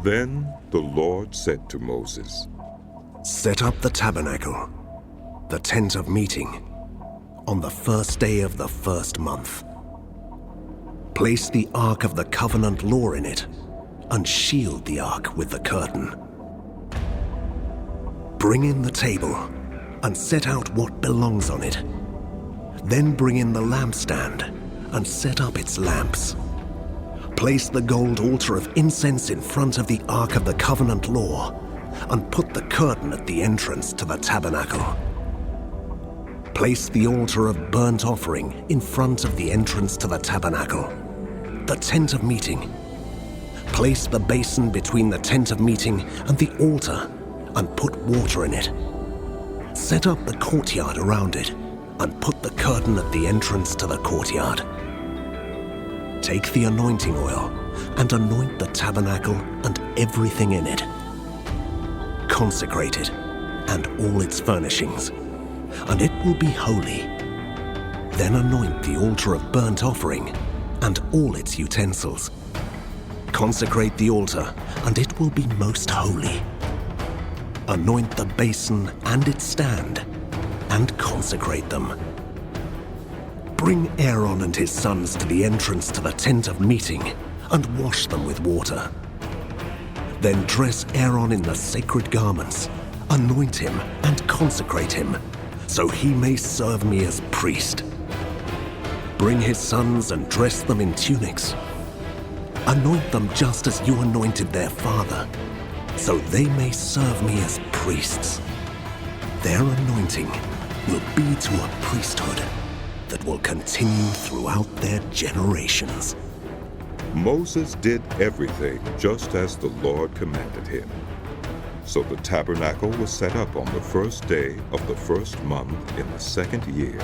Then the Lord said to Moses, "Set up the tabernacle, the tent of meeting, on the first day of the first month. Place the ark of the covenant law in it, and shield the ark with the curtain. Bring in the table, and set out what belongs on it. Then bring in the lampstand, and set up its lamps. Place the gold altar of incense in front of the ark of the covenant law, and put the curtain at the entrance to the tabernacle. Place the altar of burnt offering in front of the entrance to the tabernacle, the tent of meeting. Place the basin between the tent of meeting and the altar, and put water in it. Set up the courtyard around it, and put the curtain at the entrance to the courtyard. Take the anointing oil, and anoint the tabernacle and everything in it. Consecrate it, and all its furnishings, and it will be holy. Then anoint the altar of burnt offering, and all its utensils. Consecrate the altar, and it will be most holy. Anoint the basin and its stand, and consecrate them. Bring Aaron and his sons to the entrance to the tent of meeting, and wash them with water. Then dress Aaron in the sacred garments, anoint him and consecrate him, so he may serve me as priest. Bring his sons and dress them in tunics. Anoint them just as you anointed their father, so they may serve me as priests. Their anointing will be to a priesthood that will continue throughout their generations." Moses did everything just as the Lord commanded him. So the tabernacle was set up on the first day of the first month in the second year.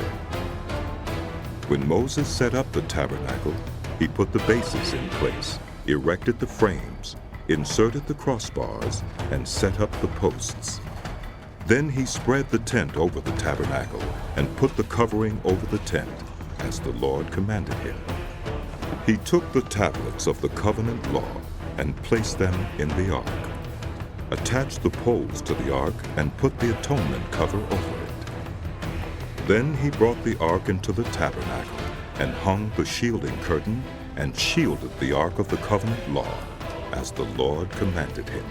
When Moses set up the tabernacle, he put the bases in place, erected the frames, inserted the crossbars, and set up the posts. Then he spread the tent over the tabernacle and put the covering over the tent, as the Lord commanded him. He took the tablets of the covenant law and placed them in the ark, attached the poles to the ark, and put the atonement cover over it. Then he brought the ark into the tabernacle and hung the shielding curtain and shielded the ark of the covenant law, as the Lord commanded him.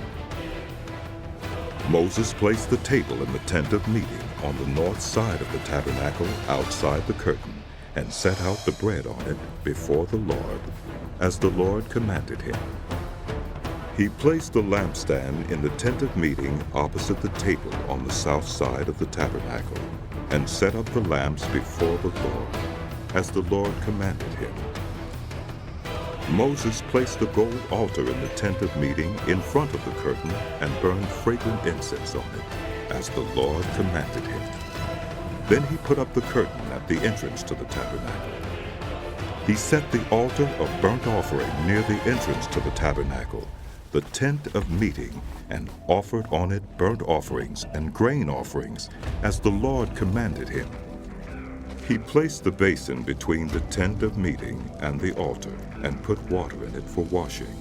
Moses placed the table in the tent of meeting on the north side of the tabernacle outside the curtain, and set out the bread on it before the Lord, as the Lord commanded him. He placed the lampstand in the tent of meeting opposite the table on the south side of the tabernacle, and set up the lamps before the Lord, as the Lord commanded him. Moses placed the gold altar in the tent of meeting in front of the curtain and burned fragrant incense on it, as the Lord commanded him. Then he put up the curtain at the entrance to the tabernacle. He set the altar of burnt offering near the entrance to the tabernacle, the tent of meeting, and offered on it burnt offerings and grain offerings, as the Lord commanded him. He placed the basin between the tent of meeting and the altar, and put water in it for washing.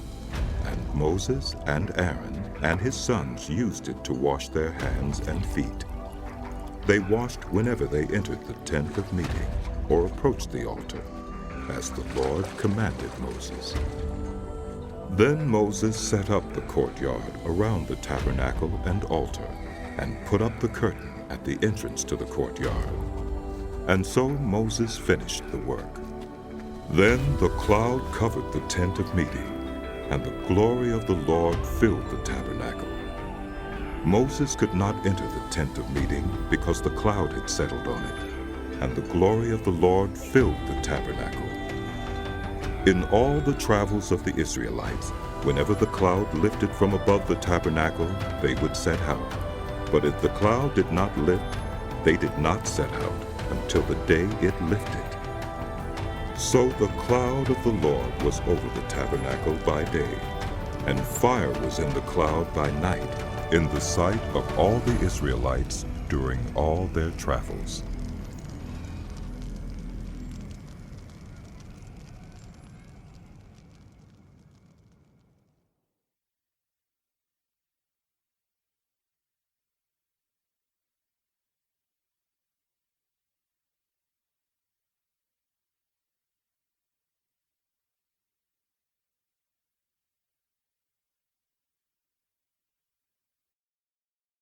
And Moses and Aaron and his sons used it to wash their hands and feet. They washed whenever they entered the tent of meeting or approached the altar, as the Lord commanded Moses. Then Moses set up the courtyard around the tabernacle and altar, and put up the curtain at the entrance to the courtyard. And so Moses finished the work. Then the cloud covered the tent of meeting, and the glory of the Lord filled the tabernacle. Moses could not enter the tent of meeting because the cloud had settled on it, and the glory of the Lord filled the tabernacle. In all the travels of the Israelites, whenever the cloud lifted from above the tabernacle, they would set out. But if the cloud did not lift, they did not set out until the day it lifted. So the cloud of the Lord was over the tabernacle by day, and fire was in the cloud by night, in the sight of all the Israelites during all their travels.